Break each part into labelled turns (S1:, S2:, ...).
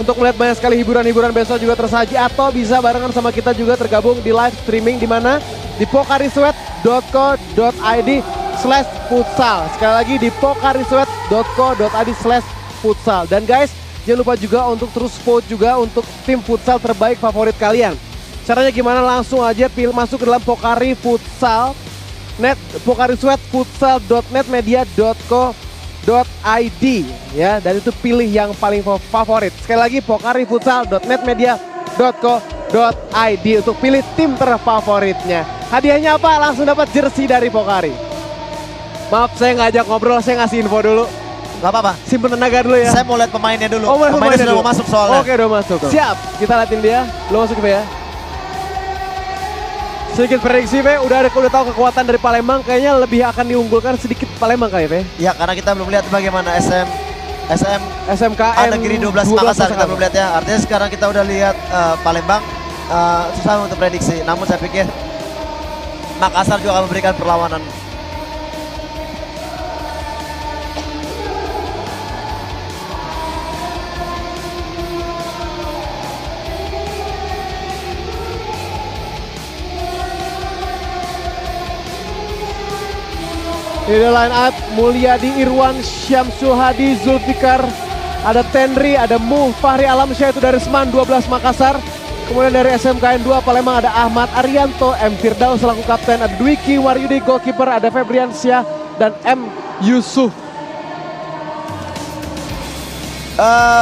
S1: untuk melihat banyak sekali hiburan-hiburan besok juga tersaji atau bisa barengan sama kita juga tergabung di live streaming di mana di pokarisweat.co.id/futsal. Sekali lagi di pokarisweat.co.id/futsal. Dan guys, jangan lupa juga untuk terus vote juga untuk tim futsal terbaik favorit kalian. Caranya gimana? Langsung aja masuk ke dalam Pokari Futsal net pokarisweat.futsal.netmedia.co.id ya, dan itu pilih yang paling favorit. Sekali lagi pokarifutsal.netmedia.co.id untuk pilih tim terfavoritnya. Hadiahnya apa? Langsung dapat jersey dari Pokari. Maaf saya ngajak ngobrol, saya ngasih info dulu.
S2: Gak apa-apa.
S1: Simpen tenaga dulu ya.
S2: Saya mau lihat pemainnya dulu.
S1: Oh,
S2: pemainnya sudah mau masuk soalnya.
S1: Oke, udah masuk.
S2: Tuh.
S1: Siap, kita liatin dia. Lo masuk ya. Sedikit prediksi, Ve, udah tahu kekuatan dari Palembang, kayaknya lebih akan diunggulkan sedikit Palembang kali, Ve.
S2: Ya, karena kita belum lihat bagaimana
S1: SMKN
S2: Negeri 12 Makassar kita belum lihat ya. Artinya sekarang kita udah lihat Palembang, susah untuk prediksi. Namun saya pikir Makassar juga akan memberikan perlawanan.
S1: Ini line up Mulyadi Irwan, Syamsul Hadi, Zulfikar, ada Tenri, ada Mu, Fahri Alamsyah itu dari Seman 12 Makassar. Kemudian dari SMKN 2 Palembang ada Ahmad Arianto, M Firdaus selaku kapten, ada Dwiki Waryudi goalkeeper, ada Febriansyah dan M Yusuf.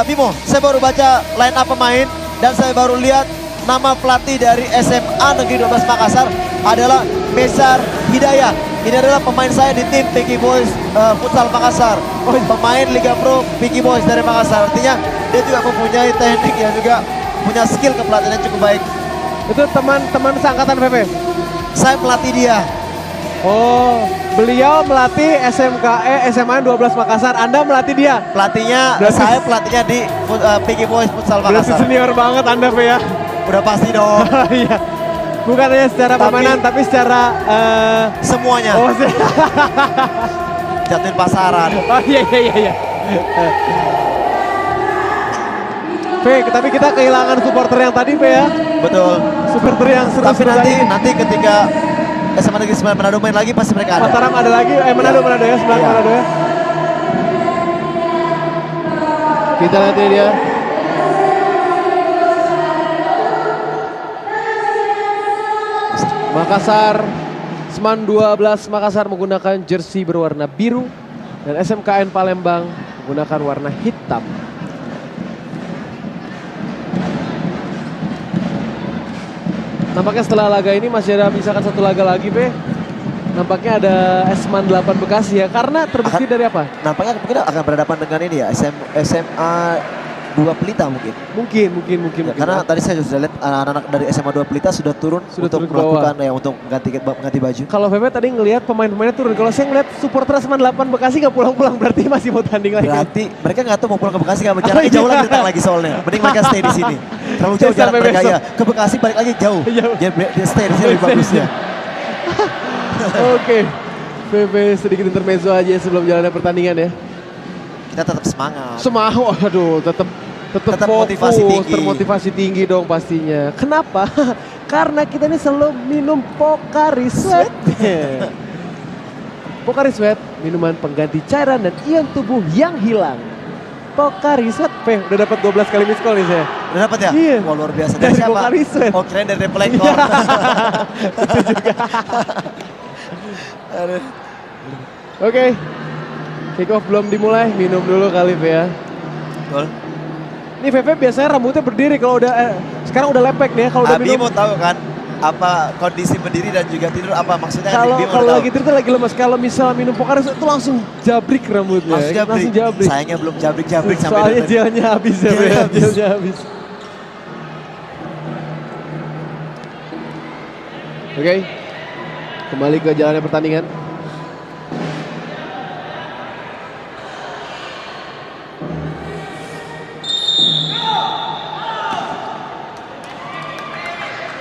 S2: Bimo, saya baru baca line up pemain dan saya baru lihat nama pelatih dari SMA Negeri 12 Makassar adalah Besar Hidayah. Ini adalah pemain saya di tim Pinky Boys Futsal Makassar. Pemain Liga Pro Pinky Boys dari Makassar. Artinya dia juga mempunyai teknik yang juga punya skill kepelatihan yang cukup baik.
S1: Itu teman-teman seangkatan PP?
S2: Saya melatih dia.
S1: Oh, beliau melatih SMA 12 Makassar. Anda melatih dia?
S2: Pelatihnya, saya pelatihnya di Pinky Boys Futsal Makassar.
S1: Berarti senior banget Anda, Pe ya?
S2: Udah pasti dong.
S1: Iya. Bukan hanya secara permainan, tapi secara
S2: semuanya.
S1: Oh,
S2: jatuhin pasaran.
S1: Oh iya. Pe, tapi kita kehilangan supporter yang tadi, Pe ya.
S2: Betul.
S1: Supporter yang seru.
S2: Tapi nanti ketika SMA Negeri 9 Manado main lagi pasti mereka ada.
S1: Mataram ada lagi, Manado ya, sebelah
S2: ya.
S1: Manado ya. Kita lihat dia. Makassar, Seman 12 Makassar menggunakan jersey berwarna biru dan SMKN Palembang menggunakan warna hitam. Nampaknya setelah laga ini masih ada misalkan satu laga lagi, Be. Nampaknya ada Seman 8 Bekasi ya, karena terbukti dari apa?
S2: Nampaknya mungkin akan berhadapan dengan ini ya, SMA 2 Pelita mungkin.
S1: Mungkin.
S2: Karena tadi saya sudah lihat anak-anak dari SMA 2 Pelita sudah turun untuk melakukan untuk mengganti baju.
S1: Kalau Febe tadi ngelihat pemain-pemainnya turun. Kalau saya ngelihat supporter Seman 8 Bekasi nggak pulang-pulang, berarti masih mau tanding lagi.
S2: Berarti mereka nggak tahu mau pulang ke Bekasi nggak, jaraknya jauh lagi datang lagi soalnya. Mending mereka stay di sini. Terlalu jauh jarak mereka ya. Ke Bekasi balik lagi jauh. Dia stay di sini lebih bagus ya.
S1: Oke. Febe sedikit intermezzo aja sebelum jalannya pertandingan ya.
S2: Kita tetap semangat.
S1: Aduh, tetap fokus,
S2: motivasi tinggi.
S1: Termotivasi tinggi dong pastinya. Kenapa? Karena kita ini selalu minum Pokari Sweat. Pokari Sweat, minuman pengganti cairan dan ion tubuh yang hilang. Pokari Sweat, udah dapat 12 kali miss call nih saya.
S2: Udah dapat ya?
S1: Iya.
S2: Wah, luar biasa.
S1: Dari
S2: siapa?
S1: Pokari Sweat.
S2: Oh, keren dari Plekor.
S1: Itu juga. Oke. Kick off belum dimulai, minum dulu kali ya.
S2: Betul.
S1: Ini VV biasanya rambutnya berdiri, kalau udah sekarang udah lepek nih ya, kalau udah minum.
S2: Bimo tahu kan apa kondisi berdiri dan juga tidur apa maksudnya?
S1: Kalau lagi tidur lagi lemas, kalau misalnya minum Pokari itu langsung jabrik rambutnya. Langsung jabrik.
S2: Sayangnya belum jabrik sampai
S1: soalnya gelnya habis ya, gelnya habis. Oke. Kembali ke jalannya pertandingan.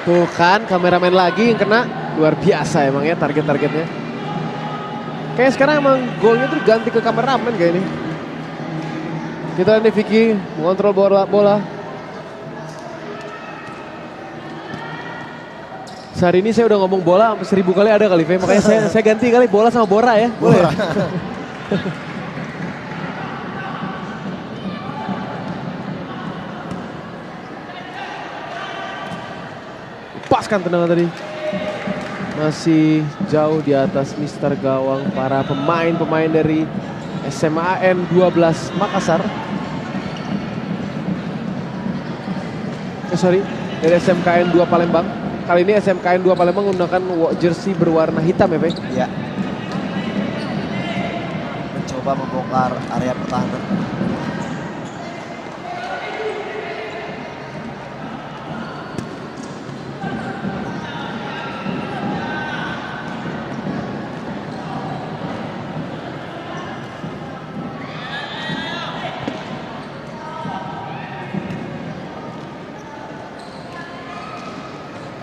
S1: Tuh kan kameramen lagi yang kena, luar biasa emang ya target-targetnya. Kayaknya sekarang emang golnya tuh ganti ke kameramen kayak ini. Kita lihat nih Vicky mengontrol bola. Sehari ini saya udah ngomong bola 1000 kali ada kali, Fe. Makanya saya ganti kali bola sama Bora ya. Boleh ya? Lepaskan tendangan tadi. Masih jauh di atas Mister Gawang para pemain dari SMAN 12 Makassar. Dari SMKN 2 Palembang. Kali ini SMKN 2 Palembang menggunakan jersey berwarna hitam ya, Pak?
S2: Iya. Mencoba membongkar area pertahanan.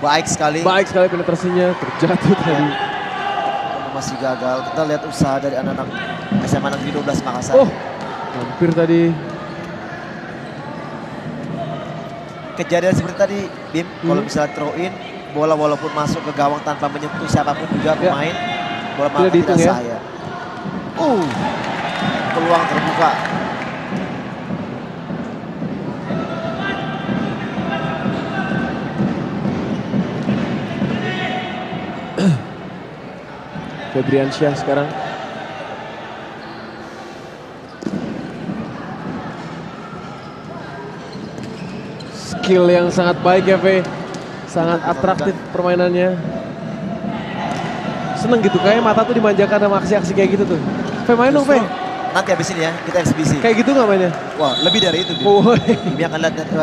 S2: Baik sekali
S1: penetrasinya, terjatuh tadi.
S2: Masih gagal. Kita lihat usaha dari anak-anak SMA Negeri 12 Makassar.
S1: Oh, hampir tadi.
S2: Kejadian seperti tadi, Bim, kalau misalnya throw in, bola walaupun masuk ke gawang tanpa menyentuh siapapun juga pemain, bola malah tidak sah ya. Peluang terbuka.
S1: Febriansyah sekarang. Skill yang sangat baik ya, Fe. Sangat atraktif permainannya. Seneng gitu, kayak mata tuh dimanjakan sama aksi-aksi kayak gitu tuh. Fe, main dong, Fe.
S2: Nanti habis ini ya, kita eksibisi.
S1: Kayak gitu gak mainnya?
S2: Wah, lebih dari itu, Bimo.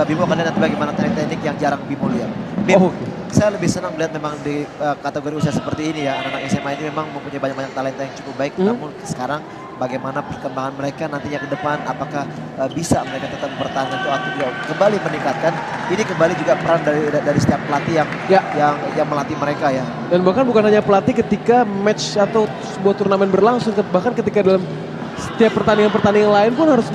S2: Bimo akan lihat nanti bagaimana teknik-teknik yang jarang Bimo lihat. Bimo, saya lebih senang melihat memang di kategori usia seperti ini ya, anak-anak SMA ini memang mempunyai banyak talenta yang cukup baik. Namun sekarang bagaimana perkembangan mereka nantinya ke depan, apakah bisa mereka tetap bertahan itu atau juga kembali meningkatkan. Ini kembali juga peran dari setiap pelatih yang melatih mereka ya. Dan
S1: bahkan bukan hanya pelatih ketika match atau sebuah turnamen berlangsung, bahkan ketika dalam setiap pertandingan lain pun harus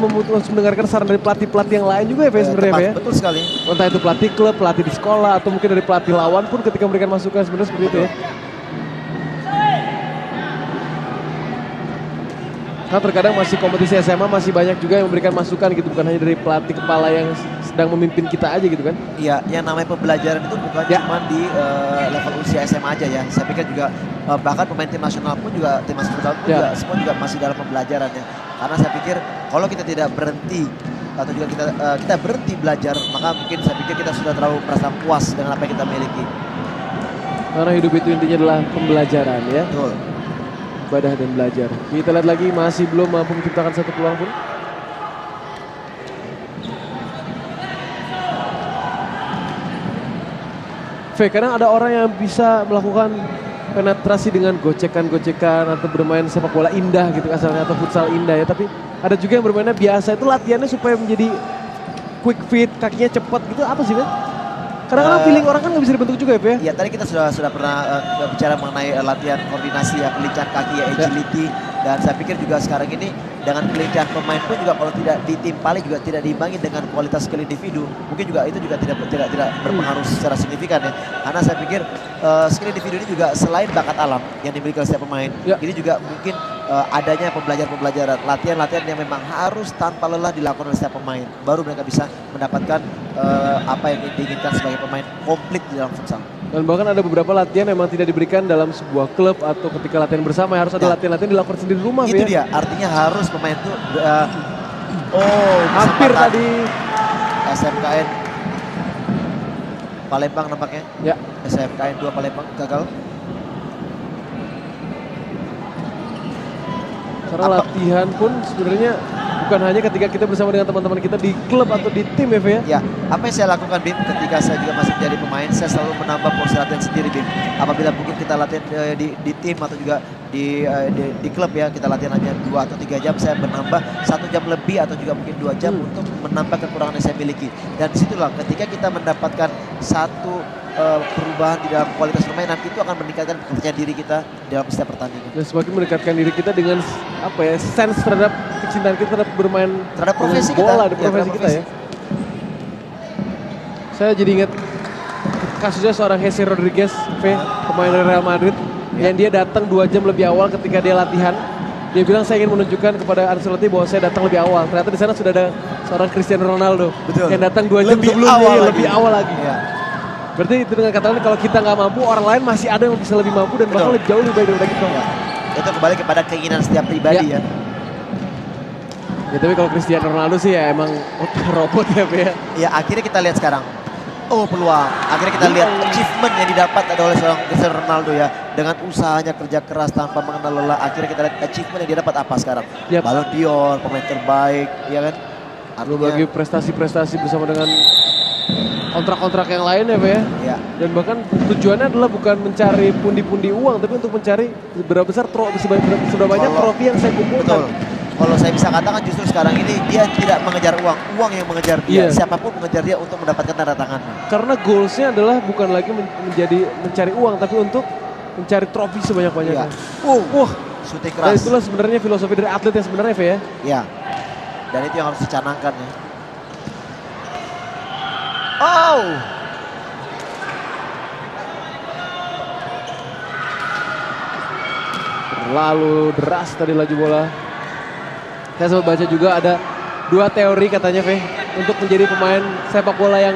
S1: mendengarkan saran dari pelatih-pelatih yang lain juga ya, sebenarnya ya.
S2: Betul sekali.
S1: Entah itu pelatih klub, pelatih di sekolah, atau mungkin dari pelatih lawan pun ketika memberikan masukan sebenarnya seperti itu ya. Nah, terkadang masih kompetisi SMA masih banyak juga yang memberikan masukan gitu, bukan hanya dari pelatih kepala yang sedang memimpin kita aja gitu kan.
S2: Iya, yang namanya pembelajaran itu bukan cuma di level usia SMA aja ya. Saya pikir juga bahkan pemain tim nasional pun juga, tim nasional pun juga semua juga masih dalam pembelajaran ya. Karena saya pikir kalau kita tidak berhenti atau juga kita berhenti belajar, maka mungkin saya pikir kita sudah terlalu merasa puas dengan apa yang kita miliki.
S1: Karena hidup itu intinya adalah pembelajaran ya.
S2: Betul.
S1: Ibadah dan belajar. Kita lihat lagi, masih belum mampu menciptakan satu peluang pun. Kadang ada orang yang bisa melakukan penetrasi dengan gocekan-gocekan atau bermain sepak bola indah gitu asalnya, atau futsal indah ya. Tapi ada juga yang bermainnya biasa, itu latihannya supaya menjadi quick fit, kakinya cepat gitu. Apa sih, Ben? Kadang-kadang feeling orang kan nggak bisa dibentuk juga ya, Pak?
S2: Ya, tadi kita sudah pernah bicara mengenai latihan koordinasi ya, kelincahan kaki ya, agility. Dan saya pikir juga sekarang ini dengan kelincahan pemain pun juga kalau tidak ditimpali juga tidak diimbangi dengan kualitas skill individu, mungkin juga itu juga tidak berpengaruh secara signifikan ya. Karena saya pikir skill individu ini juga selain bakat alam yang dimiliki oleh setiap pemain, ini juga mungkin adanya pembelajaran, latihan yang memang harus tanpa lelah dilakukan oleh setiap pemain, baru mereka bisa mendapatkan apa yang diinginkan sebagai pemain komplit di dalam futsal.
S1: Dan bahkan ada beberapa latihan memang tidak diberikan dalam sebuah klub atau ketika latihan bersama, harus ada latihan-latihan dilakukan sendiri di rumah.
S2: Itu dia, artinya harus pemain itu
S1: hampir tadi
S2: SMKN Palembang nampaknya.
S1: Ya.
S2: SMKN 2 Palembang gagal.
S1: Karena latihan pun sebenarnya bukan hanya ketika kita bersama dengan teman-teman kita di klub atau di tim ya,
S2: Ya, apa yang saya lakukan, Bim, ketika saya juga masih menjadi pemain, saya selalu menambah porsi latihan sendiri, Bim. Apabila mungkin kita latihan di tim atau juga di klub ya, kita latihan hanya 2 atau 3 jam, saya menambah 1 jam lebih atau juga mungkin 2 jam untuk menambah kekurangan yang saya miliki. Dan disitulah ketika kita mendapatkan satu perubahan di dalam kualitas permainan, itu akan meningkatkan kepercayaan diri kita dalam setiap pertandingan.
S1: Dan semakin mendekatkan diri kita dengan apa ya, sense terhadap kecintaan kita terhadap bermain
S2: terhadap profesi
S1: bola,
S2: kita,
S1: profesi kita ya. Saya jadi ingat kasusnya seorang Jesse Rodriguez, pemain dari Real Madrid, yang dia datang 2 jam lebih awal ketika dia latihan. Dia bilang saya ingin menunjukkan kepada Ancelotti bahwa saya datang lebih awal. Ternyata di sana sudah ada seorang Cristiano Ronaldo.
S2: Betul.
S1: Yang datang 2 jam sebelumnya, lebih awal lagi.
S2: Ya.
S1: Berarti itu dengan kata lain kalau kita nggak mampu, orang lain masih ada yang bisa lebih mampu dan bahkan lebih jauh lebih baik daripada kita.
S2: Ya. Itu kembali kepada keinginan setiap pribadi ya.
S1: Ya tapi kalau Cristiano Ronaldo sih ya emang robot ya, Pe.
S2: Ya akhirnya kita lihat sekarang. Oh peluang. Akhirnya kita lihat achievement yang didapat oleh seorang Cristiano Ronaldo ya. Dengan usahanya, kerja keras tanpa mengenal lelah. Akhirnya kita lihat achievement yang dia dapat apa sekarang.
S1: Yep.
S2: Ballon d'Or, pemain terbaik, ya kan.
S1: Bagi prestasi-prestasi bersama dengan kontrak-kontrak yang lain ya, Pak ya.
S2: Ya.
S1: Dan bahkan tujuannya adalah bukan mencari pundi-pundi uang, tapi untuk mencari seberapa besar seberapa banyak trofi yang saya kumpulkan.
S2: Betul. Kalau saya bisa katakan justru sekarang ini dia tidak mengejar uang, uang yang mengejar dia. Siapapun mengejar dia untuk mendapatkan tanda tangan.
S1: Karena goalsnya adalah bukan lagi mencari uang, tapi untuk mencari trofi sebanyak-banyaknya.
S2: Wah, shooting keras.
S1: Dan itulah sebenarnya filosofi dari atlet yang sebenarnya, Pak ya.
S2: Ya. Dan itu yang harus dicanangkan ya. Oh.
S1: Terlalu deras tadi laju bola. Saya sempat baca juga ada 2 teori katanya, Fe, untuk menjadi pemain sepak bola yang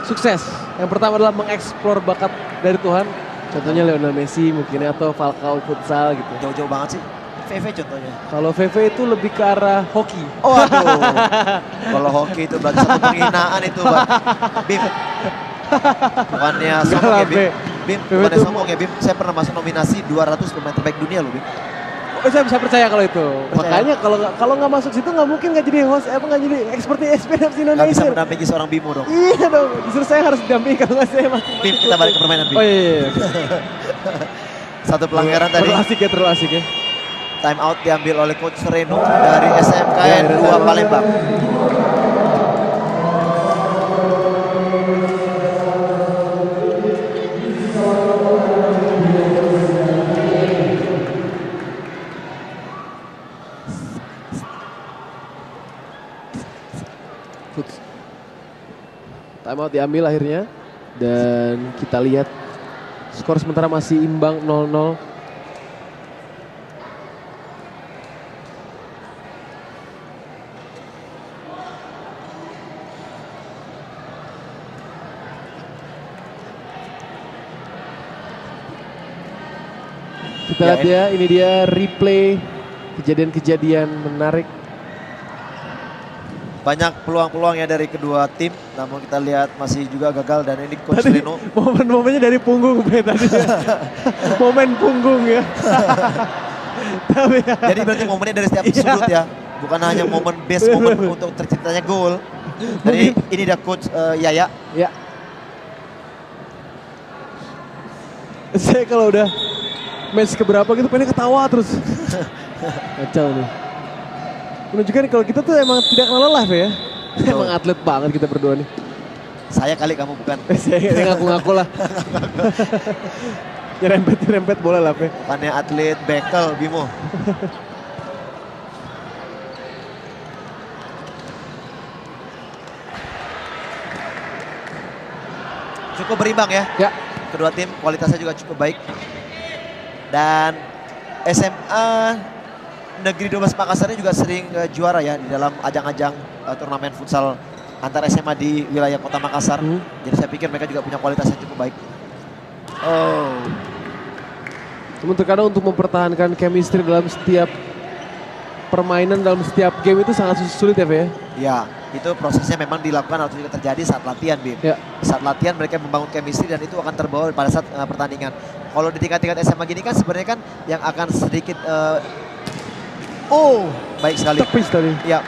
S1: sukses. Yang pertama adalah mengeksplor bakat dari Tuhan. Contohnya Lionel Messi mungkin atau Falcao futsal gitu.
S2: Jauh-jauh banget sih. VV contohnya.
S1: Kalau VV itu lebih ke arah hoki.
S2: Oh aduh. Kalau hoki itu berarti satu penghinaan itu, Bang. Bim. Bukannya sombong ya, Bim. Bim, bukannya sombong ya, Bim. Saya pernah masuk nominasi 200 pemain terbaik dunia loh, Bim.
S1: Oh, saya bisa percaya kalau itu.
S2: Percaya.
S1: Makanya kalau nggak masuk situ nggak mungkin nggak jadi host, nggak jadi seperti SPFC Indonesia.
S2: Gak bisa mendampingi seorang Bimo dong.
S1: Iya dong, justru saya harus didampingi kalau nggak saya masuk.
S2: Bim, kita balik ke permainan, Bim.
S1: Oh iya.
S2: Satu pelanggaran tadi.
S1: Terlalu asik ya.
S2: Time out diambil oleh Coach Reno dari SMKN 2 Palembang.
S1: Time out diambil akhirnya dan kita lihat skor sementara masih imbang 0-0. Kita lihat ya, ini dia replay kejadian-kejadian menarik.
S2: Banyak peluang-peluang ya dari kedua tim, namun kita lihat masih juga gagal dan ini Coach Reno.
S1: Momen-momennya dari punggung tadi. Momen punggung ya. Tapi ya.
S2: Jadi berarti momennya dari setiap sudut ya, bukan hanya momen best momen untuk terciptanya gol. Jadi ini dia Coach Yaya.
S1: Ya. Saya kalau udah match keberapa gitu pengen ketawa terus. Kacau nih. Menunjukkan kalau kita tuh emang tidak kenal lelah ya. Emang atlet banget kita berdua nih.
S2: Saya kali, kamu bukan.
S1: Saya ngaku-ngaku lah. Nyerempet bola lah, Pe.
S2: Bukannya atlet bekel, Bimo. Cukup berimbang ya.
S1: Ya.
S2: Kedua tim kualitasnya juga cukup baik. Dan SMA Negeri 12 Makassar ini juga sering juara ya di dalam ajang-ajang turnamen futsal antar SMA di wilayah Kota Makassar. Jadi saya pikir mereka juga punya kualitas yang cukup baik. Oh.
S1: Namun terkadang untuk mempertahankan chemistry dalam setiap permainan, dalam setiap game itu sangat sulit ya, Fe ya?
S2: Ya, itu prosesnya memang dilakukan atau juga terjadi saat latihan, Bim.
S1: Ya.
S2: Saat latihan mereka membangun chemistry dan itu akan terbawa pada saat pertandingan. Kalau di tingkat-tingkat SMA gini kan sebenarnya kan yang akan sedikit baik sekali.
S1: Tepis tadi.
S2: Ya,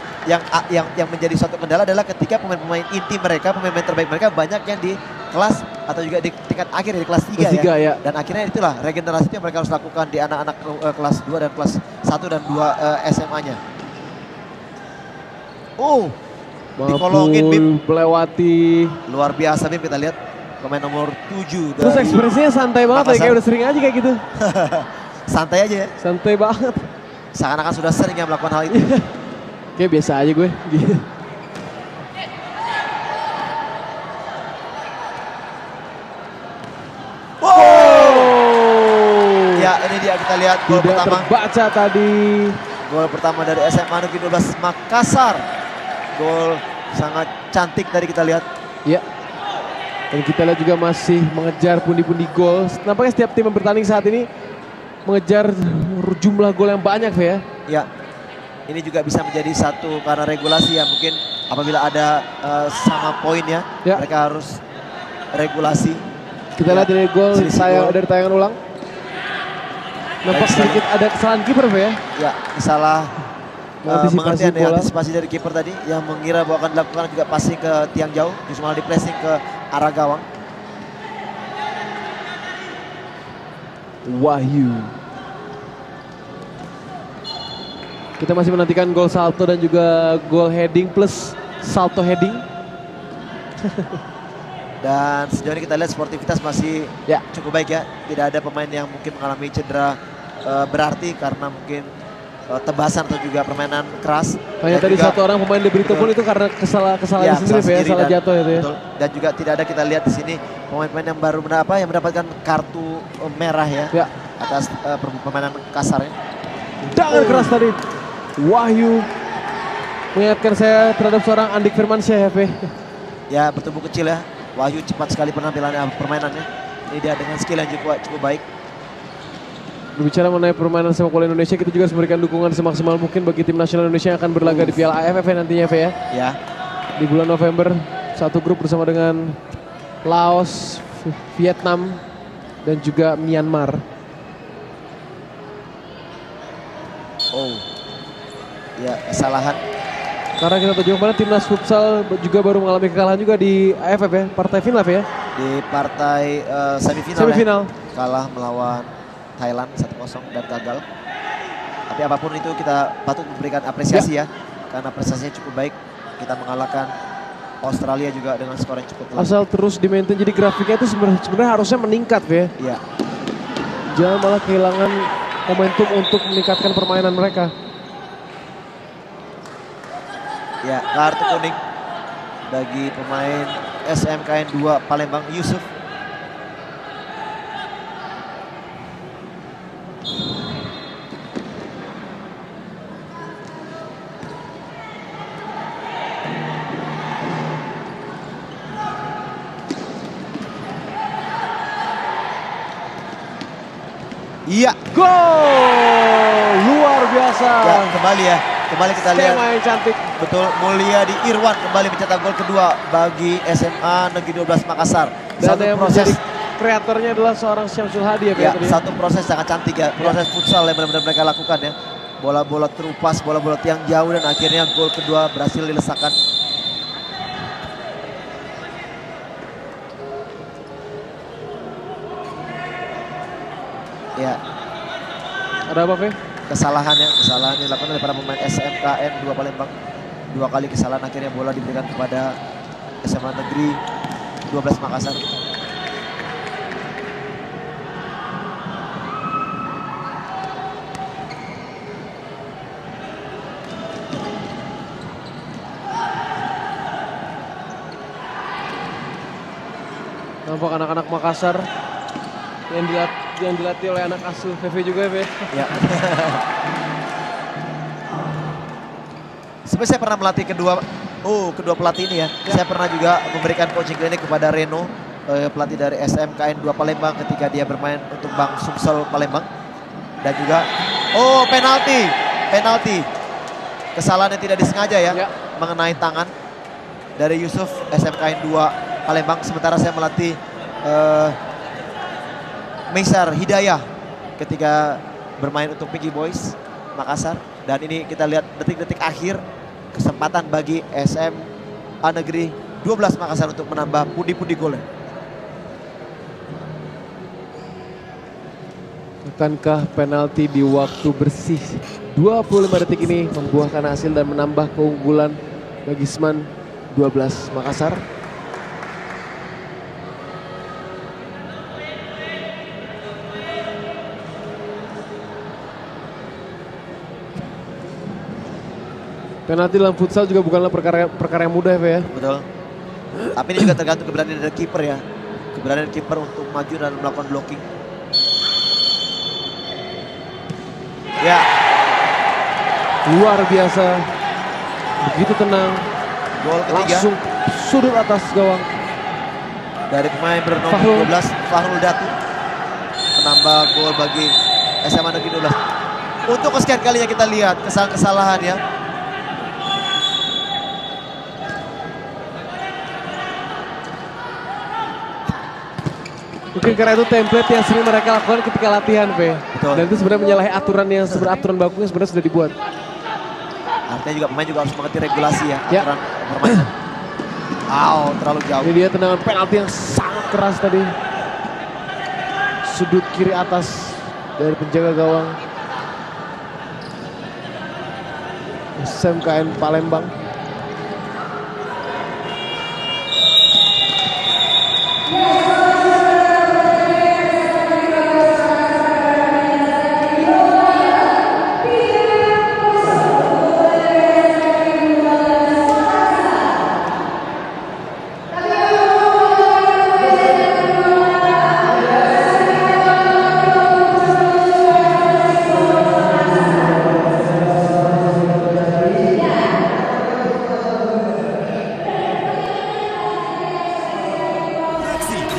S2: yang menjadi suatu kendala adalah ketika pemain-pemain inti mereka, pemain-pemain terbaik mereka banyak yang di kelas atau juga di tingkat akhir di kelas 3
S1: Kelas 3 ya.
S2: Dan akhirnya itulah regenerasi yang mereka harus lakukan di anak-anak kelas 2 dan kelas 1 dan 2 SMA-nya. Dikolongin Bim.
S1: Melewati.
S2: Luar biasa Bim, kita lihat pemain nomor 7
S1: Terus
S2: dari
S1: ekspresinya santai banget ya, kayak udah sering aja kayak gitu.
S2: santai aja ya.
S1: Santai banget.
S2: Seakan-akan sudah sering ya melakukan hal itu.
S1: Kayak biasa aja gue. Gitu.
S2: Ya ini dia, kita lihat gol
S1: Tidak
S2: pertama.
S1: terbaca tadi.
S2: Gol pertama dari SMA Negeri 12 Makassar. Gol sangat cantik tadi kita lihat.
S1: Ya. Dan kita lihat juga masih mengejar pundi-pundi gol. Nampaknya setiap tim yang bertanding saat ini mengejar jumlah gol yang banyak ya.
S2: Ya. Ini juga bisa menjadi satu karena regulasi ya, mungkin apabila ada sama poinnya
S1: Ya.
S2: mereka harus regulasi.
S1: Kita lihat dari gol dari tayangan ulang. Nampak sedikit ada kesalahan kiper ya.
S2: Ya, salah
S1: Mengantisipasi bola.
S2: antisipasi dari kiper tadi yang mengira bahwa akan dilakukan juga passing ke tiang jauh, justru malah di pressing ke arah gawang.
S1: Wahyu. Kita masih menantikan gol salto dan juga gol heading plus salto heading.
S2: Dan sejauh ini kita lihat sportivitas masih
S1: Ya.
S2: cukup baik ya. Tidak ada pemain yang mungkin mengalami cedera berarti karena mungkin tebasan atau juga permainan keras.
S1: Hanya tadi satu orang pemain di Brito pun itu karena kesalahan sendiri ya, salah jatuh itu ya.
S2: Betul. Dan juga tidak ada, kita lihat di sini pemain-pemain yang baru yang mendapatkan kartu merah ya. Atas permainan kasar ya.
S1: Dengan keras tadi. Wahyu mengingatkan saya terhadap seorang Andik Firmansyah ya.
S2: Ya, bertumbuh kecil ya. Wahyu cepat sekali penampilannya, permainannya. Ini dia dengan skill yang cukup baik.
S1: Berbicara mengenai permainan sepak bola Indonesia, kita juga harus memberikan dukungan semaksimal mungkin bagi tim nasional Indonesia yang akan berlaga di Piala AFF nantinya ya.
S2: Ya.
S1: Di bulan November, satu grup bersama dengan Laos, Vietnam, dan juga Myanmar.
S2: Ya, kesalahan.
S1: Karena kita tahu juga kemarin timnas futsal juga baru mengalami kekalahan juga di AFF ya, partai final ya.
S2: Di partai semifinal. Ya, kalah melawan Thailand 1-0 dan gagal. Tapi apapun itu kita patut memberikan apresiasi ya. Karena prestasinya cukup baik. Kita mengalahkan Australia juga dengan skor yang cukup telak.
S1: Asal terus di-maintain, jadi grafiknya itu sebenarnya harusnya meningkat ya.
S2: Iya.
S1: Jangan malah kehilangan momentum untuk meningkatkan permainan mereka.
S2: Ya, kartu kuning bagi pemain SMKN 2 Palembang, Yusuf. Iya,
S1: gol luar biasa.
S2: Ya, kembali kita lihat.
S1: Skema yang cantik.
S2: Betul, Mulyadi Irwan kembali mencetak gol kedua bagi SMA Negeri 12 Makassar.
S1: Dan yang proses kreatornya adalah seorang Syamsul Hadi ya.
S2: Satu proses sangat cantik ya, proses futsal yang benar-benar mereka lakukan ya. Bola-bola terupas, bola-bola tiang jauh, dan akhirnya gol kedua berhasil dilesakan. Ya.
S1: Ada apa, Fe?
S2: Kesalahan yang dilakukan oleh para pemain SMKN 2 Palembang. 2 kali kesalahan, akhirnya bola diberikan kepada SMA Negeri 12 Makassar.
S1: Nampak anak-anak Makassar yang dilatih oleh anak asuh VV juga ya.
S2: Ya. Sebenarnya saya pernah melatih kedua pelatih ini ya. Saya pernah juga memberikan coaching klinik kepada Reno, pelatih dari SMKN 2 Palembang ketika dia bermain untuk Bang Sumsel Palembang. Dan juga penalti. Kesalahan yang tidak disengaja ya. Mengenai tangan dari Yusuf SMKN 2 Palembang. Sementara saya melatih Meisar Hidayah ketika bermain untuk Pinky Boys Makassar. Dan ini kita lihat detik-detik akhir kesempatan bagi SMA Negeri 12 Makassar untuk menambah pundi-pundi golnya.
S1: Bukankah penalti di waktu bersih 25 detik ini membuahkan hasil dan menambah keunggulan bagi Seman 12 Makassar? Penalti dalam futsal juga bukanlah perkara yang mudah ya.
S2: Betul. Tapi ini juga tergantung keberanian dari kiper ya. Keberanian kiper untuk maju dan melakukan blocking. Ya.
S1: Luar biasa. Begitu tenang.
S2: Gol ketiga.
S1: Langsung sudut atas gawang.
S2: Dari pemain bernomor 12, Fahrul Datu. Menambah gol bagi SMA Negeri 12. Untuk kesekian kalinya kita lihat kesalahan ya.
S1: Mungkin karena itu template yang sering mereka lakukan ketika latihan, P.
S2: Betul.
S1: Dan itu sebenarnya menyalahi aturan yang sebenarnya aturan bakunya sebenarnya sudah dibuat.
S2: Artinya juga pemain juga harus mengerti regulasi ya, aturan permainan. Terlalu jauh.
S1: Ini dia tendangan penalti yang sangat keras tadi. Sudut kiri atas dari penjaga gawang SMKN Palembang.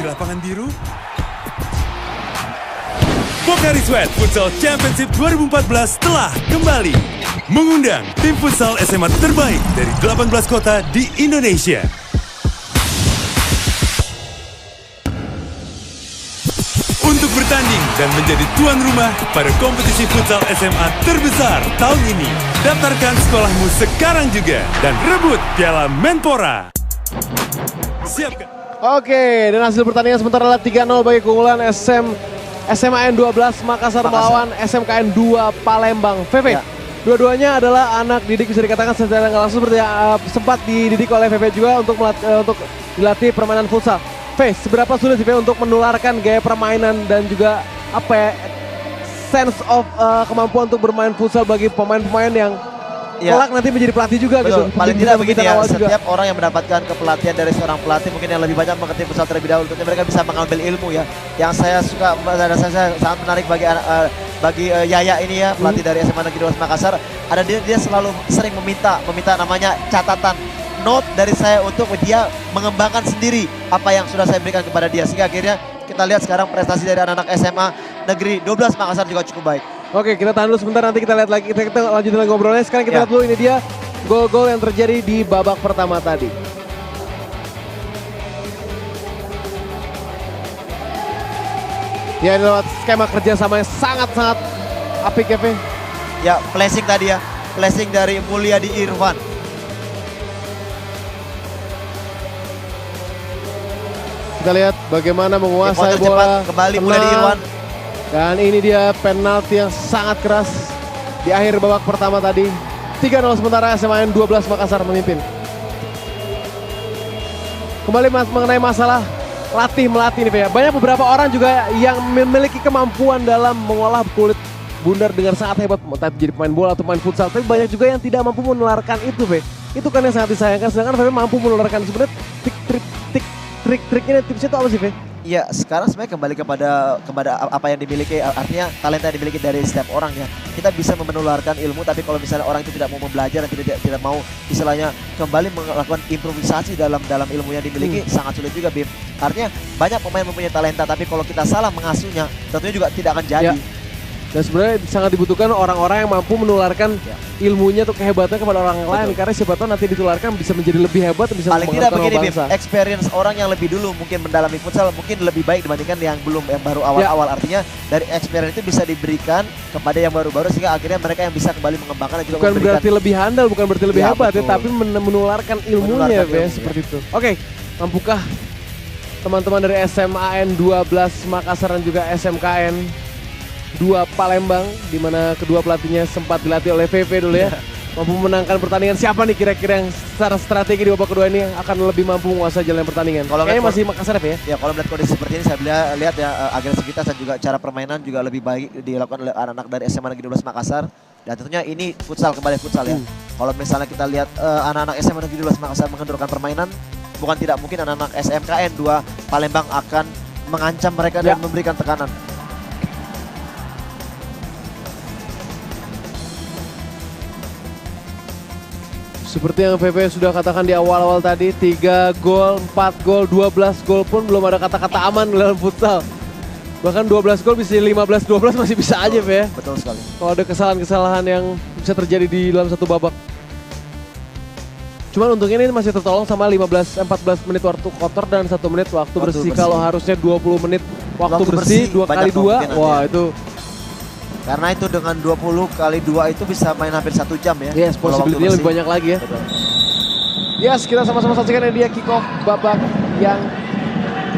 S3: Lapangan biru. Pocari Sweat Futsal Championship 2014 telah kembali mengundang tim futsal SMA terbaik dari 18 kota di Indonesia. Untuk bertanding dan menjadi tuan rumah pada kompetisi futsal SMA terbesar tahun ini. Daftarkan sekolahmu sekarang juga dan rebut Piala Menpora. Siapkan.
S1: Oke, dan hasil pertandingan sementara adalah 3-0 bagi keunggulan SMAN 12 Makassar melawan SMKN 2 Palembang. VV, dua-duanya adalah anak didik bisa dikatakan secara langsung seperti yang sempat dididik oleh VV juga untuk dilatih permainan futsal. V, seberapa sulit sih V untuk menularkan gaya permainan dan juga apa ya, sense of kemampuan untuk bermain futsal bagi pemain-pemain yang kelak nanti menjadi pelatih juga.
S2: Betul.
S1: Gitu.
S2: Paling tidak begini ya, setiap
S1: juga.
S2: orang yang mendapatkan kepelatihan dari seorang pelatih mungkin yang lebih banyak mengerti futsal terlebih dahulu, tentunya mereka bisa mengambil ilmu ya. Yang saya suka dan saya sangat menarik bagi Yaya ini ya, pelatih dari SMA Negeri 12 Makassar, ada dia selalu sering meminta namanya catatan note dari saya untuk dia mengembangkan sendiri apa yang sudah saya berikan kepada dia, sehingga akhirnya kita lihat sekarang prestasi dari anak-anak SMA Negeri 12 Makassar juga cukup baik.
S1: Oke, kita tahan dulu sebentar, nanti kita lihat lagi, kita lanjutin lagi ngobrolnya. Sekarang kita lihat dulu, ini dia gol-gol yang terjadi di babak pertama tadi. Ya, ini lewat skema kerjasama yang sangat-sangat apik ya, Fe.
S2: Ya, flashing tadi ya, flashing dari Mulyadi Irwan.
S1: Kita lihat bagaimana menguasai bola.
S2: Kembali Mulyadi Irwan.
S1: Dan ini dia penalti yang sangat keras di akhir babak pertama tadi. 3-0 sementara SMAN 12 Makassar memimpin. Kembali mengenai masalah melatih nih ya. Banyak beberapa orang juga yang memiliki kemampuan dalam mengolah kulit bundar dengan sangat hebat. Entah jadi pemain bola atau pemain futsal. Tapi banyak juga yang tidak mampu menularkan itu, Fe. Itu kan yang sangat disayangkan. Sedangkan Fe mampu menularkan. Sebenarnya trik-triknya, tipsnya itu apa sih, Fe?
S2: Iya, sekarang sebenarnya kembali kepada apa yang dimiliki, artinya talenta yang dimiliki dari setiap orang ya. Kita bisa menularkan ilmu, tapi kalau misalnya orang itu tidak mau belajar dan tidak mau istilahnya kembali melakukan improvisasi dalam ilmu yang dimiliki, sangat sulit juga, Bim. Artinya banyak pemain mempunyai talenta, tapi kalau kita salah mengasuhnya, tentunya juga tidak akan jadi.
S1: Ya. Dan sebenarnya sangat dibutuhkan orang-orang yang mampu menularkan ilmunya atau kehebatannya kepada orang lain. Karena siapa tahu nanti ditularkan bisa menjadi lebih hebat, bisa
S2: paling tidak begini, Bim,
S1: bangsa.
S2: experience orang yang lebih dulu mungkin mendalami futsal mungkin lebih baik dibandingkan yang baru awal-awal. Artinya dari experience itu bisa diberikan kepada yang baru-baru sehingga akhirnya mereka yang bisa kembali mengembangkan dan juga
S1: bukan
S2: memberikan.
S1: Berarti lebih handal, bukan berarti lebih hebat ya, tapi menularkan ilmunya ya, seperti itu. Oke, mampukah teman-teman dari SMAN 12 Makassar dan juga SMKN 2 Palembang, di mana kedua pelatihnya sempat dilatih oleh VV dulu ya. Mampu memenangkan pertandingan. Siapa nih kira-kira yang secara strategi di babak kedua ini akan lebih mampu menguasai jalan pertandingan? Kayaknya masih Makassar ya?
S2: Ya kalau melihat kondisi seperti ini saya lihat ya agresivitas dan juga cara permainan juga lebih baik dilakukan oleh anak-anak dari SMA Negeri 12 Makassar. Dan tentunya ini futsal, kembali futsal ya. Kalau misalnya kita lihat anak-anak SMA Negeri 12 Makassar mengendurkan permainan, bukan tidak mungkin anak-anak SMKN 2 Palembang akan mengancam mereka dan memberikan tekanan.
S1: Seperti yang VV sudah katakan di awal-awal tadi, 3 gol, 4 gol, 12 gol pun belum ada kata-kata aman dalam futsal. Bahkan 12 gol bisa 15-12 masih bisa aja ya.
S2: Betul sekali.
S1: Kalau ada kesalahan-kesalahan yang bisa terjadi di dalam satu babak. Cuman untungnya ini masih tertolong sama 14 menit waktu kotor dan 1 menit waktu bersih. Kalau harusnya 20 menit waktu bersih 2 kali 2, wah itu.
S2: Karena itu dengan 20 kali 2 itu bisa main hampir 1 jam ya.
S1: Yes, possibility-nya lebih banyak lagi ya.
S2: Betul.
S1: Yes, kita sama-sama saksikan dia kick off babak yang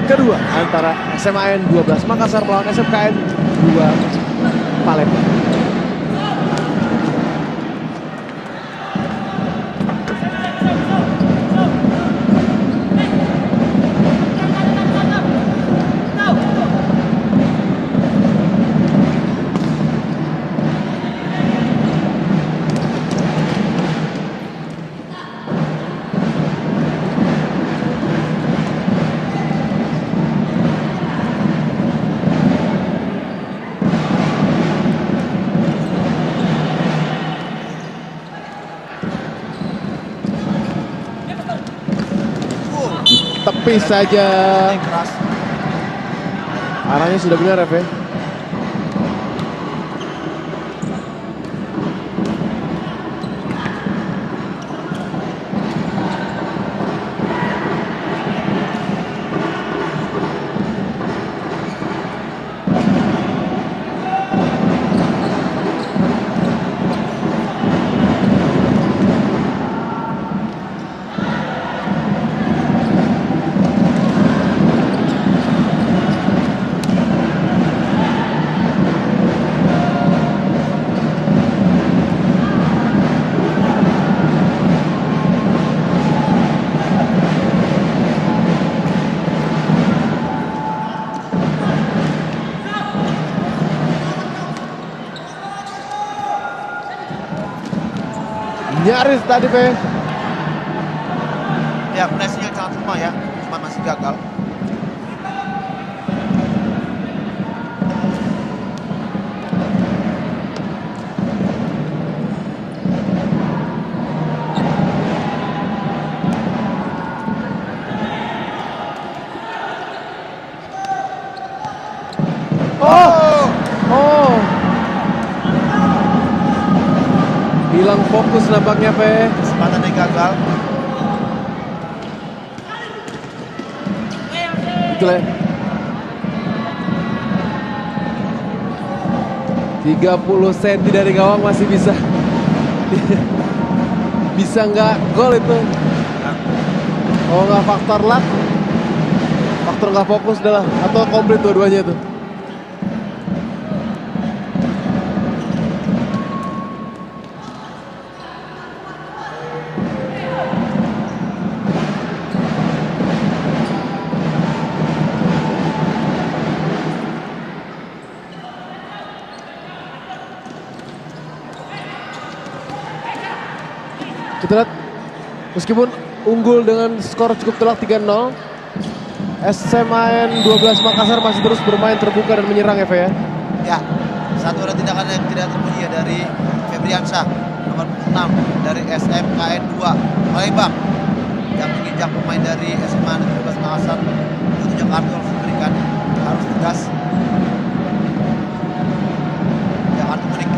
S1: kedua antara SMAN 12 Makassar melawan SMKN 2 Palembang. Tepis saja. Arahnya sudah benar ya, nyaris tadi
S2: Ya, pressing yang sangat lemah ya, cuma masih gagal.
S1: Hilang fokus nampaknya,
S2: Kesempatan yang gagal.
S1: Betul ya. 30 cm dari gawang masih bisa. Bisa nggak gol itu. Oh nggak faktor luck. Faktor nggak fokus adalah atau komplit dua-duanya itu. Kita lihat meskipun unggul dengan skor cukup telak 3-0, SMAN 12 Makassar masih terus bermain terbuka dan menyerang ya.
S2: Ya, satu ada tindakan yang tidak terpuji ya dari Febriansyah nomor 6 dari SMKN 2 Palembang yang menginjak pemain dari SMA Negeri 12 Makassar. Tentunya kartu harus diberikan, harus tegas. Ya, kartu kuning.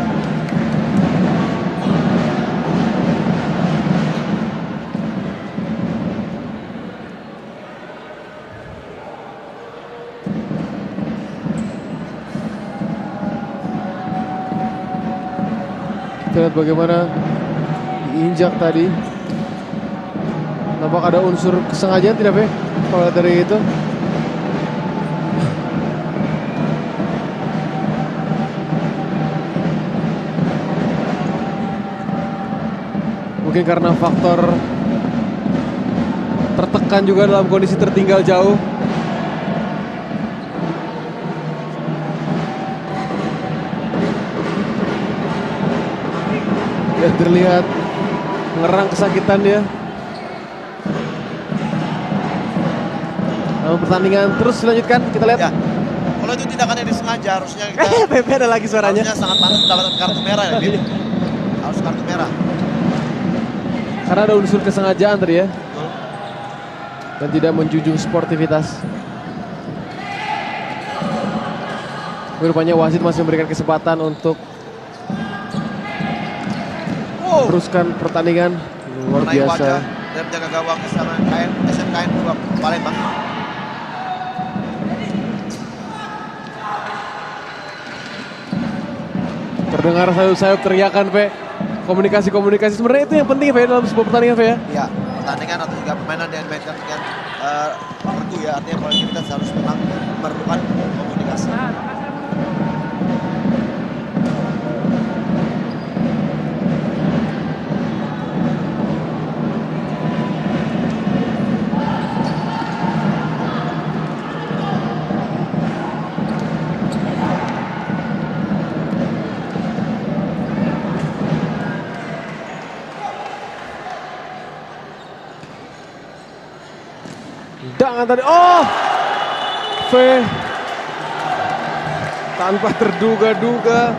S1: Kita lihat bagaimana diinjak tadi. Nampak ada unsur kesengajaan tidak, kalau dari itu. Mungkin karena faktor tertekan juga dalam kondisi tertinggal jauh. Ya, terlihat mengerang kesakitan dia. Namun pertandingan terus dilanjutkan, kita lihat.
S2: Ya. Kalau itu tindakan yang disengaja harusnya kita
S1: PP ada lagi suaranya.
S2: harusnya sangat pantas mendapatkan kartu merah ya, Bim. Harus kartu merah.
S1: Karena ada unsur kesengajaan tadi ya.
S2: Betul.
S1: Dan tidak menjunjung sportivitas. Rupanya wasit masih memberikan kesempatan untuk teruskan pertandingan. Luar
S2: Menaik
S1: biasa.
S2: wajah dan menjaga gawang SMKN 2 Palembang.
S1: Terdengar sayup-sayup teriakan, Pe. Komunikasi sebenarnya itu yang penting, Pe, dalam sebuah pertandingan, Pe ya.
S2: Iya, pertandingan atau juga permainan yang dimainkan dengan regu ya, artinya kolektivitas harus memang memerlukan komunikasi.
S1: Tendangan tadi, oh! V tanpa terduga-duga.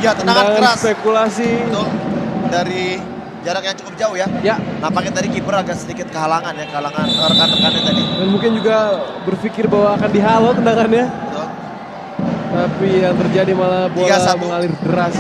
S2: Ya, tendangan keras.
S1: Spekulasi.
S2: Betul. Dari jarak yang cukup jauh ya.
S1: Ya.
S2: Nampaknya tadi kiper agak sedikit kehalangan ya, kehalangan rekan-rekannya tadi.
S1: Dan mungkin juga berpikir bahwa akan dihalau tendangannya.
S2: Betul.
S1: Tapi yang terjadi malah bola
S2: 3-1.
S1: mengalir deras.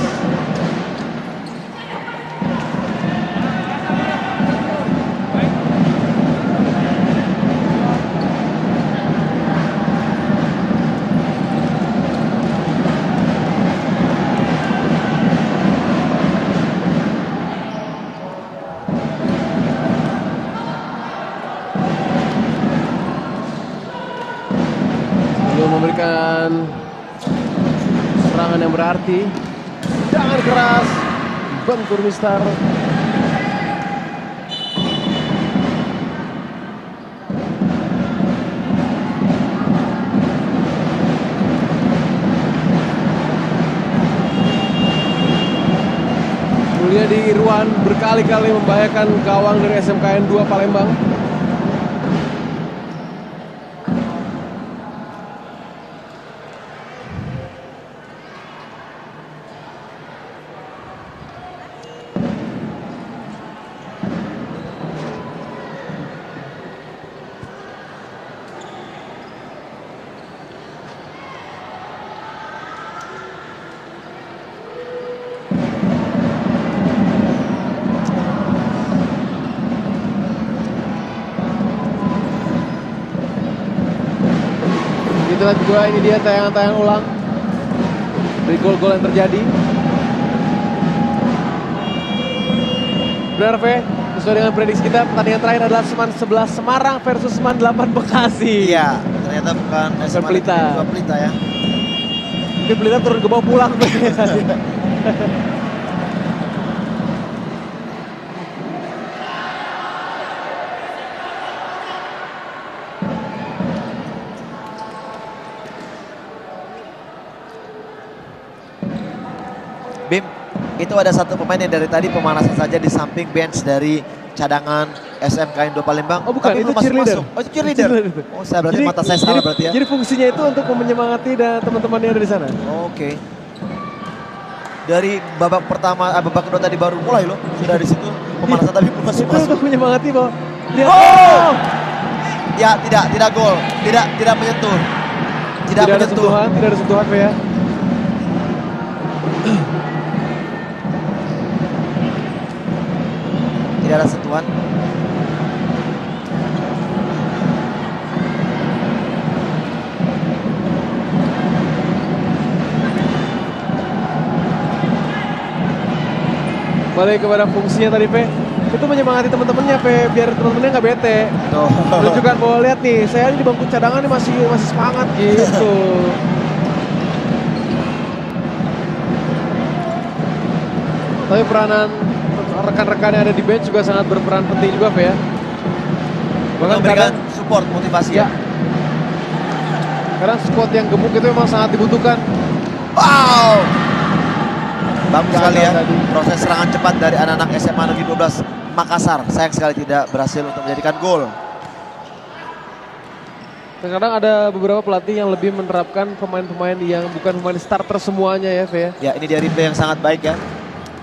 S1: Memberikan serangan yang berarti, tendangan keras, bentur Mister. Mulyadi Irwan berkali-kali membahayakan gawang dari SMKN 2 Palembang. Kita lihat juga, ini dia tayangan-tayangan ulang dari gol-gol yang terjadi. Benar, Ve? Sesuai dengan prediksi kita, pertandingan terakhir adalah Seman 11 Semarang versus Seman 8 Bekasi.
S2: Iya, ternyata bukan SMA
S1: Pelita.
S2: Negeri 2 Pelita ya.
S1: Mungkin Pelita turun ke bawah pulang.
S2: Bim, itu ada satu pemain yang dari tadi pemanasan saja di samping bench dari cadangan SMKN 2 Palembang.
S1: Oh bukan,
S2: tapi
S1: itu
S2: belum masuk-masuk.
S1: cheerleader.
S2: Oh itu cheerleader. Oh saya berarti mata saya salah berarti ya.
S1: Jadi fungsinya itu untuk menyemangati dan teman-teman yang ada di sana.
S2: Oke. Dari babak pertama, babak kedua tadi baru mulai loh. Sudah di situ pemanasan tapi belum
S1: Itu
S2: masuk-masuk.
S1: untuk menyemangati bahwa lihat,
S2: Oh! Ya tidak gol, tidak menyentuh. Tidak
S1: ada
S2: menyentuh.
S1: sentuhan, tidak ada sentuhan, Ve, ya.
S2: Tidak ada sentuhan.
S1: Balik kepada fungsinya tadi, Pe. Itu menyemangati teman-temannya, Pe, biar teman-temannya nggak bete.
S2: Tuh.
S1: Menunjukkan bahwa lihat nih, saya di bangku cadangan nih masih semangat gitu. Tapi peranan rekan-rekan yang ada di bench juga sangat berperan penting juga, Fe ya. Bahkan
S2: Memberikan
S1: kadang,
S2: support, motivasi ya.
S1: kadang squad yang gemuk itu memang sangat dibutuhkan.
S2: Wow. Bagus sekali ya.
S1: Tadi.
S2: Proses serangan cepat dari anak-anak SMA Negeri 12 Makassar. Sayang sekali tidak berhasil untuk menjadikan gol.
S1: Terkadang ada beberapa pelatih yang lebih menerapkan pemain-pemain yang bukan pemain starter semuanya ya, Fe ya.
S2: Ya, ini dia replay yang sangat baik ya.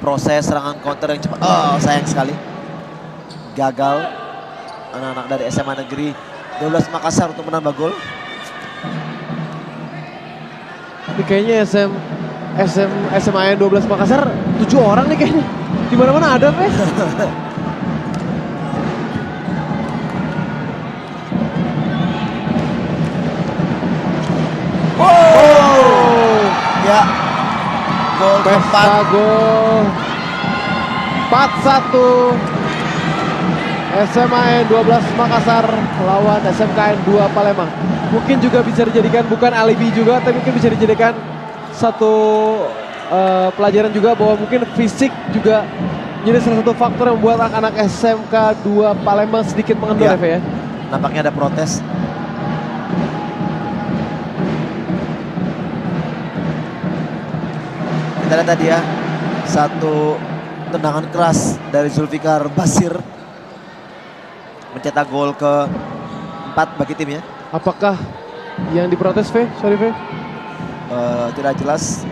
S2: Proses serangan counter yang cepat. Oh, sayang sekali. Gagal anak-anak dari SMA Negeri 12 Makassar untuk menambah gol.
S1: Ini kayaknya SMA 12 Makassar 7 orang nih kayaknya. Di mana-mana ada, Fe.
S2: Ya, gol keempat.
S1: Pesta gol 4-1 SMAN 12 Makassar lawan SMKN 2 Palembang. Mungkin juga bisa dijadikan bukan alibi juga, tapi mungkin bisa dijadikan satu pelajaran juga bahwa mungkin fisik juga jadi salah satu faktor yang membuat anak-anak SMK 2 Palembang sedikit mengendor ya.
S2: Nampaknya ada protes. Kita lihat tadi ya, satu tendangan keras dari Zulfikar Basir mencetak gol ke-4 bagi timnya.
S1: Apakah yang diprotes, Fe? Sorry, Fe.
S2: Tidak jelas.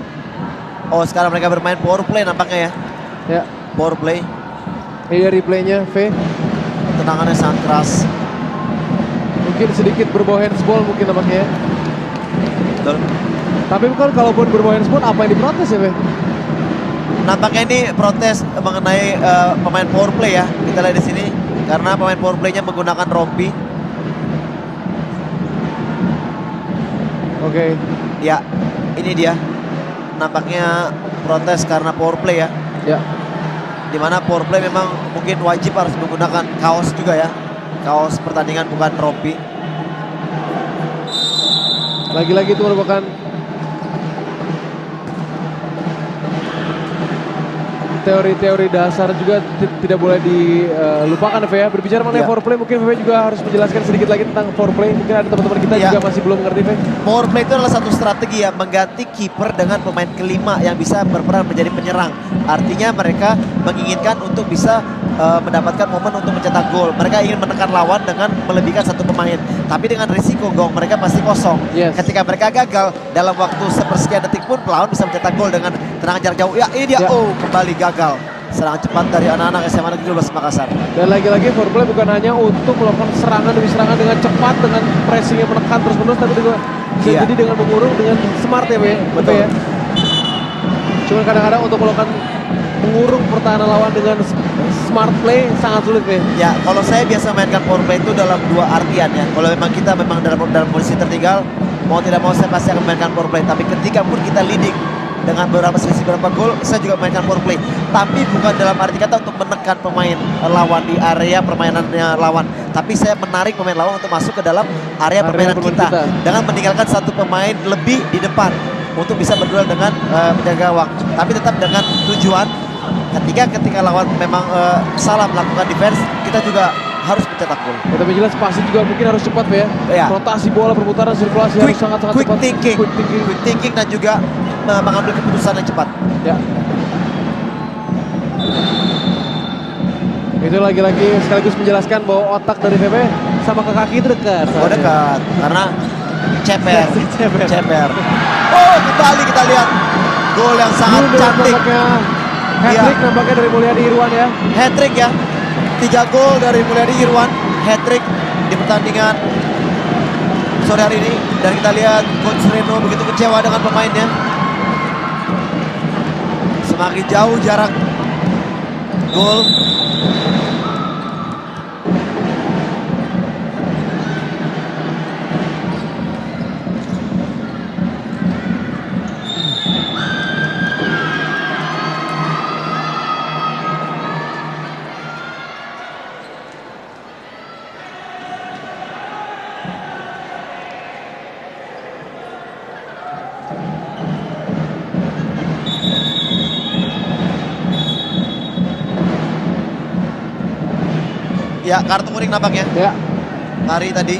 S2: Oh, sekarang mereka bermain power play nampaknya ya.
S1: Ya.
S2: Power play.
S1: Ini replaynya, Fe.
S2: Tendangannya sangat keras.
S1: Mungkin sedikit berbau handsball mungkin nampaknya ya.
S2: Betul.
S1: Tapi kan kalaupun berbau handsball apa yang diprotes ya, Fe?
S2: Nampaknya ini protes mengenai pemain power play ya. Kita lihat di sini karena pemain power play-nya menggunakan rompi.
S1: Oke.
S2: Ya, ini dia. Nampaknya protes karena power play ya.
S1: Ya.
S2: Dimana power play memang mungkin wajib harus menggunakan kaos juga ya. Kaos pertandingan bukan rompi.
S1: Lagi-lagi itu merupakan teori-teori dasar juga tidak boleh dilupakan, Fe ya. Berbicara mengenai
S2: Ya.
S1: foreplay, mungkin Fe juga harus menjelaskan sedikit lagi tentang foreplay. Mungkin ada teman-teman kita
S2: Ya.
S1: juga masih belum mengerti, Fe.
S2: Power play itu adalah satu strategi ya, mengganti kiper dengan pemain kelima yang bisa berperan menjadi penyerang. Artinya mereka menginginkan untuk bisa mendapatkan momen untuk mencetak gol. Mereka ingin menekan lawan dengan melebihkan satu pemain. Tapi dengan risiko gong mereka pasti kosong.
S1: Yes.
S2: Ketika mereka gagal dalam waktu sepersekian detik pun lawan bisa mencetak gol dengan tendangan jarak jauh. Ya, ini dia.
S1: Ya.
S2: Oh, kembali gagal. Serangan cepat dari anak-anak SMA Negeri 12 Makassar.
S1: Dan lagi-lagi foreplay bukan hanya untuk melakukan serangan demi serangan dengan cepat, dengan pressing yang menekan terus-menerus, tapi juga bisa
S2: Iya.
S1: jadi dengan mengurung dengan smart ya, Fe.
S2: Betul.
S1: ya. Cuman kadang-kadang untuk melakukan mengurung pertahanan lawan dengan smart play sangat sulit, Fe.
S2: Ya, kalau saya biasa mainkan power play itu dalam dua artian ya. Kalau memang kita memang dalam posisi tertinggal, mau tidak mau saya pasti akan mainkan power play. Tapi ketika pun kita leading dengan beberapa selisih beberapa gol, saya juga mainkan power play. Tapi bukan dalam arti kata untuk menekan pemain lawan di area permainannya lawan. Tapi saya menarik pemain lawan untuk masuk ke dalam area permainan kita. Dengan meninggalkan satu pemain lebih di depan untuk bisa berduel dengan penjaga gawang. Tapi tetap dengan tujuan ketika lawan memang salah melakukan defense, kita juga harus mencetak gol.
S1: Ya, tapi jelas pasti juga mungkin harus cepat, Fe ya.
S2: Ya.
S1: Rotasi bola, perputaran sirkulasi harus sangat-sangat
S2: quick
S1: cepat.
S2: thinking. Quick thinking dan juga mengambil keputusan yang cepat.
S1: Ya. Itu lagi-lagi sekaligus menjelaskan bahwa otak dari PP sama ke kaki itu dekat.
S2: Oh, dekat karena ceper.
S1: Ceper.
S2: Oh, kembali kita lihat gol yang sangat cantik.
S1: Hat-trick nampaknya dari Mulyadi Irwan ya.
S2: Hat-trick ya. 3 gol dari Mulyadi Irwan, hat-trick di pertandingan sore hari ini. Dan kita lihat Coach Reno begitu kecewa dengan pemainnya. Semakin jauh jarak gol. Ya, kartu kuning nampaknya.
S1: Ya.
S2: Hari tadi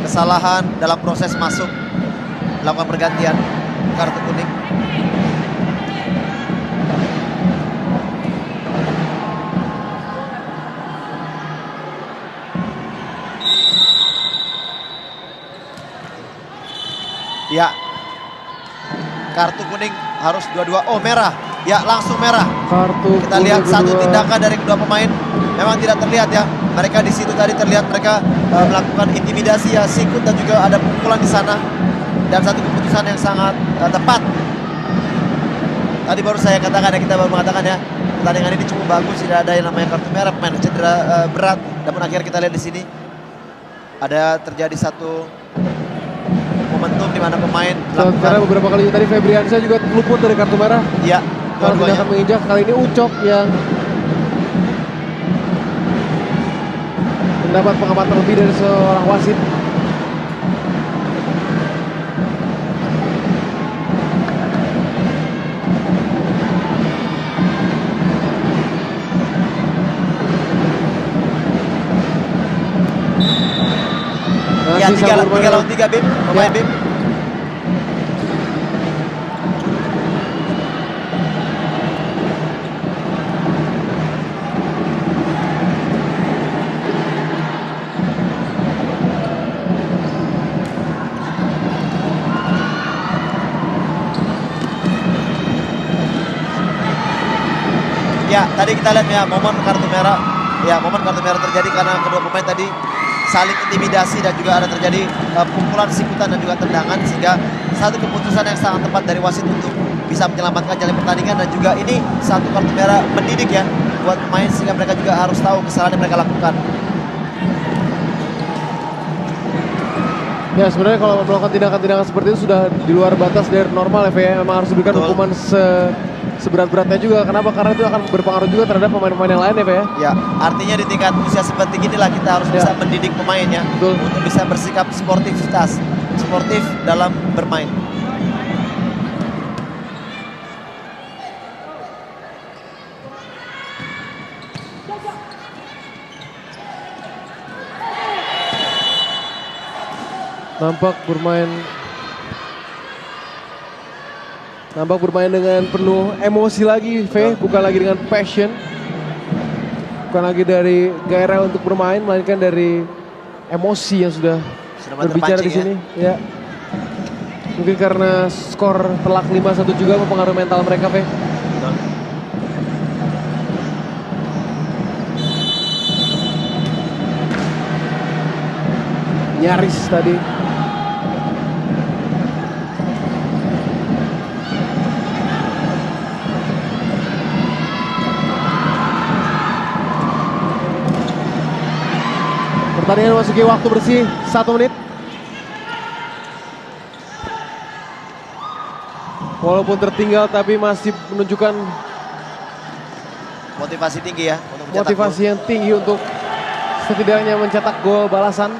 S2: kesalahan dalam proses masuk, melakukan pergantian, kartu kuning. Ya, kartu kuning harus dua-dua. Oh, merah. Ya, langsung merah.
S1: Kartu
S2: Kita lihat
S1: kuning
S2: satu
S1: kedua.
S2: tindakan dari kedua pemain. Memang tidak terlihat ya. Mereka di situ tadi terlihat mereka melakukan intimidasi ya, sikut dan juga ada pukulan di sana. Dan satu keputusan yang sangat tepat. Tadi baru saya katakan ya, kita baru mengatakan ya, pertandingan ini cukup bagus, tidak ada yang namanya kartu merah, pemain cedera berat. Namun akhirnya kita lihat di sini ada terjadi satu momentum di mana pemain
S1: Karena beberapa kali tadi Febriansyah juga luput dari kartu merah.
S2: ya,
S1: Kalau
S2: dua-duanya.
S1: tindakan menginjak, kali ini Ucok yang mendapat pengamatan lebih dari seorang wasit.
S2: Ya,
S1: Masih sama
S2: tiga lawan tiga Bim, pemain
S1: Ya.
S2: Bim. Ya, tadi kita lihat ya momen kartu merah. Ya, momen kartu merah terjadi karena kedua pemain tadi saling intimidasi dan juga ada terjadi pukulan, sikutan dan juga tendangan, sehingga satu keputusan yang sangat tepat dari wasit untuk bisa menyelamatkan jalan pertandingan. Dan juga ini satu kartu merah mendidik ya buat pemain, sehingga mereka juga harus tahu kesalahan yang mereka lakukan.
S1: Ya, sebenarnya kalau melakukan tindakan-tindakan seperti itu sudah di luar batas dari normal ya, Fe, ya. Memang harus diberikan
S2: Betul.
S1: hukuman seberat-beratnya juga. Kenapa? Karena itu akan berpengaruh juga terhadap pemain-pemain yang lain ya, Fe, ya.
S2: Ya, artinya di tingkat usia seperti inilah kita harus
S1: Ya.
S2: bisa mendidik pemainnya
S1: Betul.
S2: untuk bisa bersikap sportif dalam bermain.
S1: Nampak bermain dengan penuh emosi lagi, Fe, bukan lagi dengan passion. Bukan lagi dari gairah untuk bermain, melainkan dari emosi yang sudah berbicara di
S2: terpancing
S1: sini. Ya. Mungkin karena skor telak 5-1 juga mempengaruhi mental mereka, Fe.
S2: Betul.
S1: Nyaris tadi. Pertandingan memasuki waktu bersih 1 menit. Walaupun tertinggal tapi masih menunjukkan
S2: Motivasi tinggi ya untuk mencetak
S1: motivasi yang tinggi untuk setidaknya mencetak gol balasan.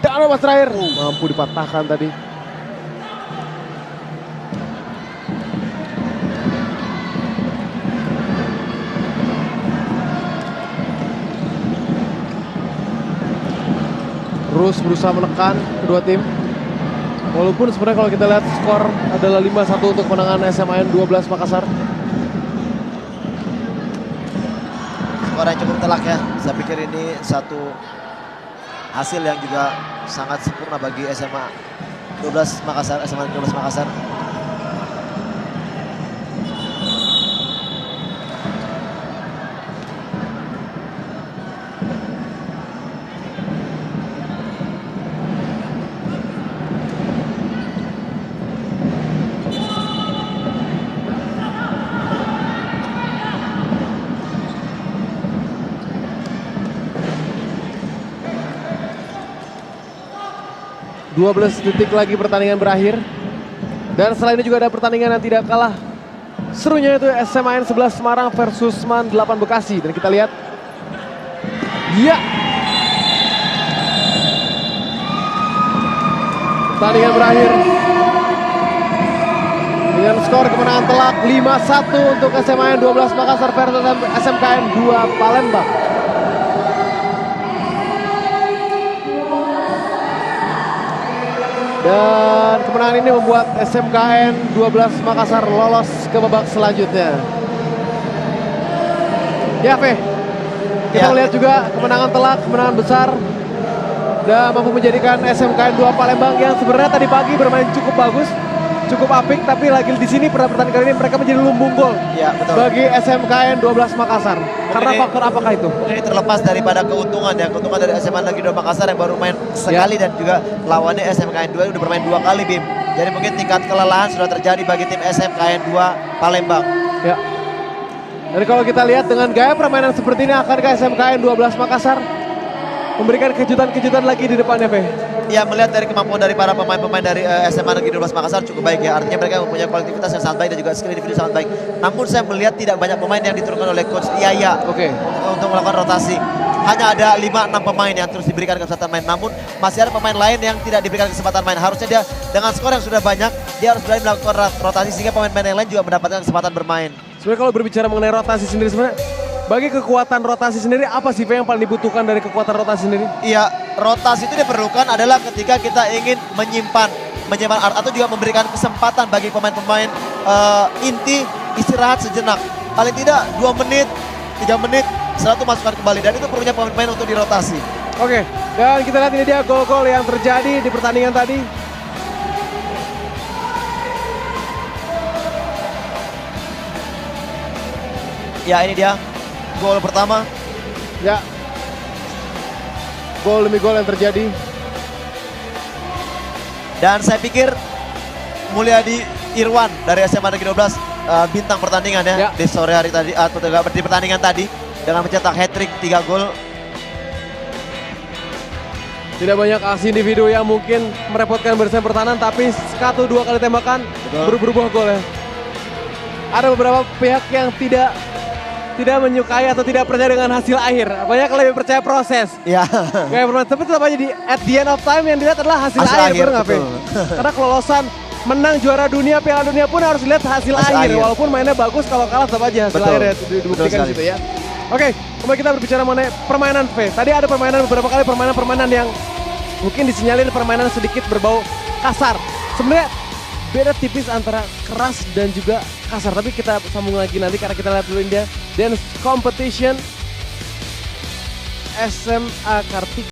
S1: Dan nafas terakhir mampu dipatahkan tadi. Terus berusaha menekan kedua tim. Walaupun sebenarnya kalau kita lihat skor adalah 5-1 untuk kemenangan SMAN 12 Makassar.
S2: skor yang cukup telak ya. Saya pikir ini satu hasil yang juga sangat sempurna bagi SMA 12 Makassar, SMA 12 Makassar.
S1: 12 detik lagi pertandingan berakhir. Dan selain itu juga ada pertandingan yang tidak kalah serunya, itu SMAN 11 Semarang versus MAN 8 Bekasi. Dan kita lihat. Ya. Pertandingan berakhir dengan skor kemenangan telak 5-1 untuk SMAN 12 Makassar versus SMKN 2 Palembang. Dan kemenangan ini membuat SMKN 12 Makassar lolos ke babak selanjutnya. Ya, Fe. Kita melihat juga kemenangan telak, kemenangan besar. Dan mampu menjadikan SMKN 2 Palembang yang sebenarnya tadi pagi bermain cukup bagus, cukup apik, tapi lagi di sini pada pertandingan kali ini mereka menjadi lumbung gol bagi SMKN 12 Makassar. Karena faktor apakah itu?
S2: Ini terlepas daripada keuntungan ya, keuntungan dari SMA Negeri 2 Makassar yang baru main sekali dan juga lawannya SMKN 2 udah bermain 2 kali, Bim. Jadi mungkin tingkat kelelahan sudah terjadi bagi tim SMKN 2 Palembang.
S1: Ya. Dan kalau kita lihat dengan gaya permainan seperti ini, akankah SMKN 12 Makassar memberikan kejutan-kejutan lagi di depannya, Fe?
S2: Ya, melihat dari kemampuan dari para pemain-pemain dari SMA Negeri 12 Makassar cukup baik ya. Artinya mereka mempunyai kolektivitas yang sangat baik dan juga skill individu sangat baik. Namun saya melihat tidak banyak pemain yang diturunkan oleh Coach Yaya untuk melakukan rotasi. Hanya ada 5-6 pemain yang terus diberikan kesempatan main. Namun masih ada pemain lain yang tidak diberikan kesempatan main. Harusnya dia dengan skor yang sudah banyak, dia harus berani melakukan rotasi sehingga pemain-pemain yang lain juga mendapatkan kesempatan bermain.
S1: Sebenarnya kalau berbicara mengenai rotasi sendiri, sebenarnya bagi kekuatan rotasi sendiri apa sih yang paling dibutuhkan dari kekuatan rotasi sendiri?
S2: Iya, rotasi itu diperlukan adalah ketika kita ingin menyimpan atau juga memberikan kesempatan bagi pemain-pemain inti istirahat sejenak. Paling tidak 2 menit, 3 menit, setelah itu masukkan kembali. Dan itu perlunya pemain-pemain untuk dirotasi.
S1: Oke, dan kita lihat ini dia gol-gol yang terjadi di pertandingan tadi.
S2: Ya, ini dia gol pertama.
S1: Ya, gol demi gol yang terjadi.
S2: Dan saya pikir Mulyadi Irwan dari SMA Negeri 12 bintang pertandingan ya di sore hari tadi atau di pertandingan tadi dengan mencetak hat-trick 3 gol.
S1: Tidak banyak aksi individu yang mungkin merepotkan barisan pertahanan, tapi 1-2 kali tembakan berubah gol ya. Ada beberapa pihak yang tidak menyukai atau tidak percaya dengan hasil akhir. Banyak lebih percaya proses.
S2: Ya.
S1: Kayak bermain, tapi tetap aja at the end of time yang dilihat adalah hasil akhir. Benar nggak, Fe? Karena kelolosan menang juara dunia, Piala Dunia pun harus lihat hasil akhir. Walaupun mainnya bagus, kalau kalah tetap aja hasil akhirnya dibuktikan di situ ya. Oke, kembali kita berbicara mengenai permainan, Fe. Tadi ada beberapa kali permainan yang mungkin disinyalir permainan sedikit berbau kasar. Sebenarnya beda tipis antara keras dan juga kasar. Tapi kita sambung lagi nanti karena kita lihat dulu dia dance competition SMA Kartika.